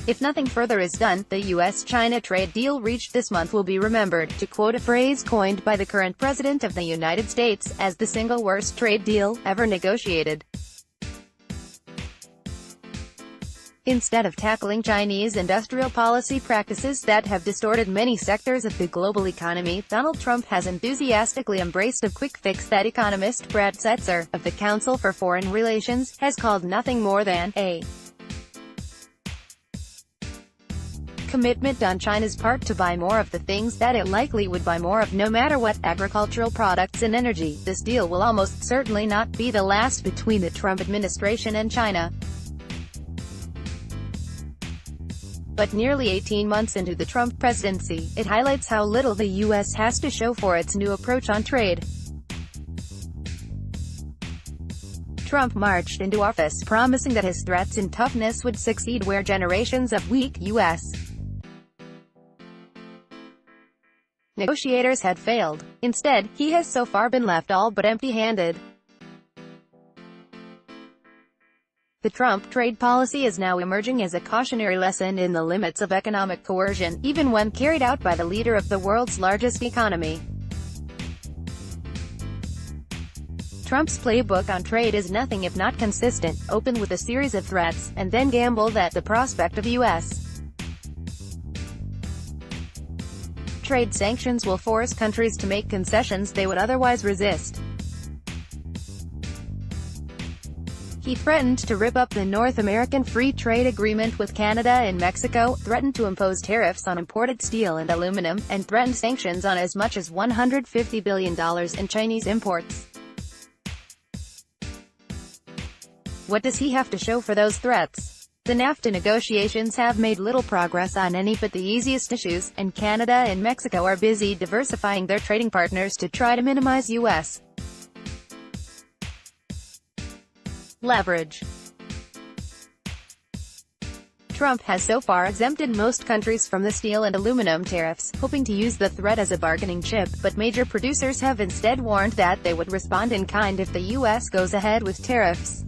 If nothing further is done, the U.S. China trade deal reached this month will be remembered, to quote a phrase coined by the current President of the United States, as the single worst trade deal ever negotiated. Instead of tackling Chinese industrial policy practices that have distorted many sectors of the global economy, Donald Trump has enthusiastically embraced a quick fix that economist Brad Setzer, of the Council for Foreign Relations, has called nothing more than a commitment on China's part to buy more of the things that it likely would buy more of no matter what: agricultural products and energy. This deal will almost certainly not be the last between the Trump administration and China. But nearly 18 months into the Trump presidency, it highlights how little the U.S. has to show for its new approach on trade. Trump marched into office promising that his threats and toughness would succeed where generations of weak U.S. negotiators had failed. Instead, he has so far been left all but empty-handed. The Trump trade policy is now emerging as a cautionary lesson in the limits of economic coercion, even when carried out by the leader of the world's largest economy. Trump's playbook on trade is nothing if not consistent: open with a series of threats, and then gamble that the prospect of U.S. trade sanctions will force countries to make concessions they would otherwise resist. He threatened to rip up the North American Free Trade Agreement with Canada and Mexico, threatened to impose tariffs on imported steel and aluminum, and threatened sanctions on as much as $150 billion in Chinese imports. What does he have to show for those threats? The NAFTA negotiations have made little progress on any but the easiest issues, and Canada and Mexico are busy diversifying their trading partners to try to minimize U.S. leverage. Trump has so far exempted most countries from the steel and aluminum tariffs, hoping to use the threat as a bargaining chip, but major producers have instead warned that they would respond in kind if the U.S. goes ahead with tariffs.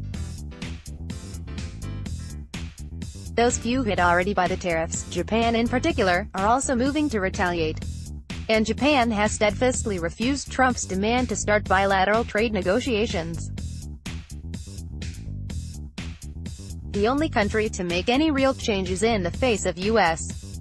Those few hit already by the tariffs, Japan in particular, are also moving to retaliate. And Japan has steadfastly refused Trump's demand to start bilateral trade negotiations. The only country to make any real changes in the face of U.S.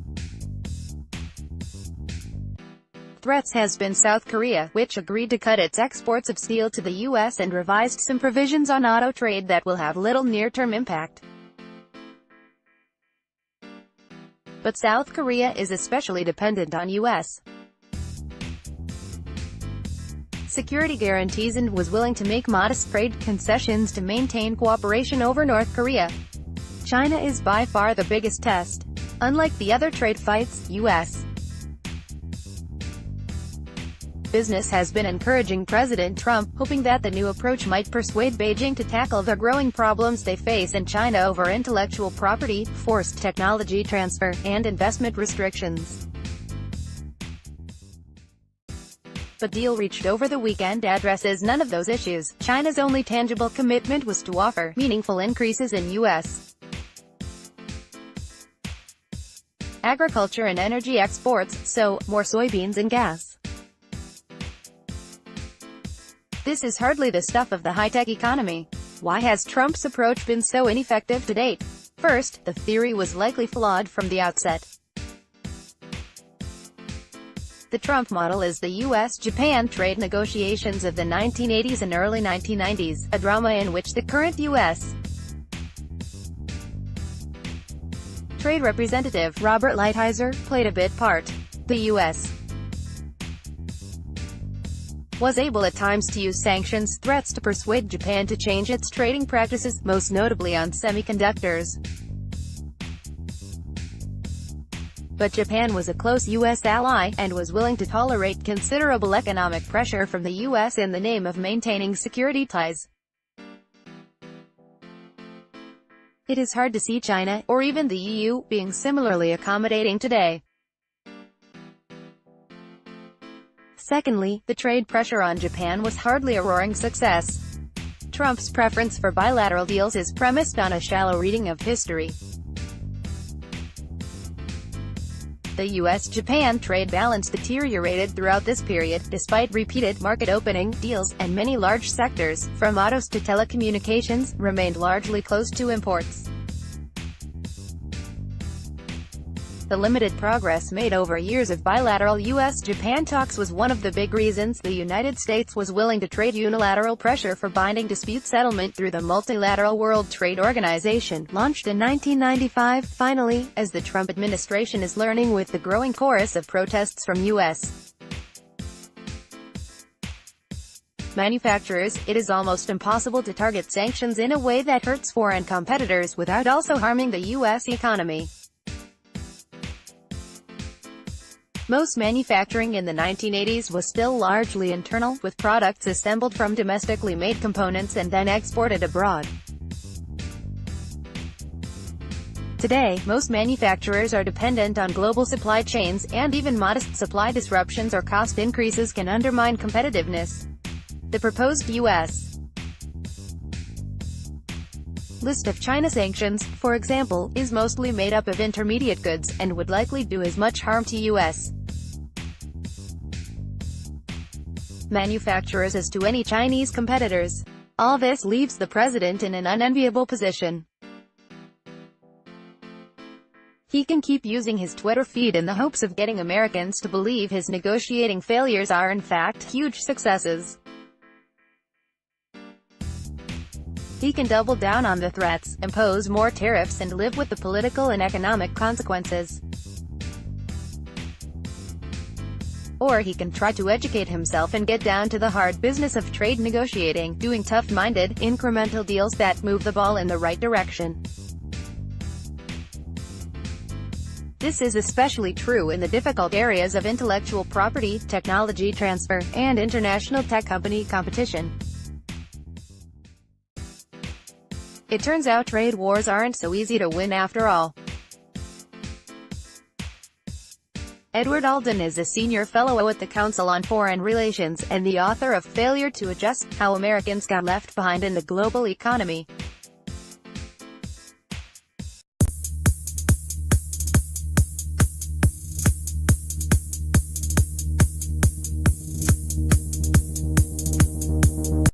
threats has been South Korea, which agreed to cut its exports of steel to the U.S. and revised some provisions on auto trade that will have little near-term impact. But South Korea is especially dependent on U.S. security guarantees and was willing to make modest trade concessions to maintain cooperation over North Korea. China is by far the biggest test. Unlike the other trade fights, U.S. business has been encouraging President Trump, hoping that the new approach might persuade Beijing to tackle the growing problems they face in China over intellectual property, forced technology transfer, and investment restrictions. But deal reached over the weekend addresses none of those issues. China's only tangible commitment was to offer meaningful increases in U.S. agriculture and energy exports, so, more soybeans and gas. This is hardly the stuff of the high-tech economy. Why has Trump's approach been so ineffective to date? First, the theory was likely flawed from the outset. The Trump model is the U.S.-Japan trade negotiations of the 1980s and early 1990s, a drama in which the current U.S. Trade Representative, Robert Lighthizer, played a big part. The U.S. was able at times to use sanctions threats to persuade Japan to change its trading practices, most notably on semiconductors. But Japan was a close U.S. ally, and was willing to tolerate considerable economic pressure from the U.S. in the name of maintaining security ties. It is hard to see China, or even the EU, being similarly accommodating today. Secondly, the trade pressure on Japan was hardly a roaring success. Trump's preference for bilateral deals is premised on a shallow reading of history. The U.S.-Japan trade balance deteriorated throughout this period, despite repeated market-opening deals, and many large sectors, from autos to telecommunications, remained largely closed to imports. The limited progress made over years of bilateral U.S.-Japan talks was one of the big reasons the United States was willing to trade unilateral pressure for binding dispute settlement through the multilateral World Trade Organization, launched in 1995. Finally, as the Trump administration is learning with the growing chorus of protests from U.S. manufacturers, it is almost impossible to target sanctions in a way that hurts foreign competitors without also harming the U.S. economy. Most manufacturing in the 1980s was still largely internal, with products assembled from domestically made components and then exported abroad. Today, most manufacturers are dependent on global supply chains, and even modest supply disruptions or cost increases can undermine competitiveness. The proposed U.S. list of China sanctions, for example, is mostly made up of intermediate goods, and would likely do as much harm to U.S. manufacturers as to any Chinese competitors. All this leaves the president in an unenviable position. He can keep using his Twitter feed in the hopes of getting Americans to believe his negotiating failures are in fact huge successes. He can double down on the threats, impose more tariffs, and live with the political and economic consequences. Or he can try to educate himself and get down to the hard business of trade negotiating, doing tough-minded, incremental deals that move the ball in the right direction. This is especially true in the difficult areas of intellectual property, technology transfer, and international tech company competition. It turns out trade wars aren't so easy to win after all. Edward Alden is a senior fellow at the Council on Foreign Relations, and the author of Failure to Adjust: How Americans Got Left Behind in the Global Economy.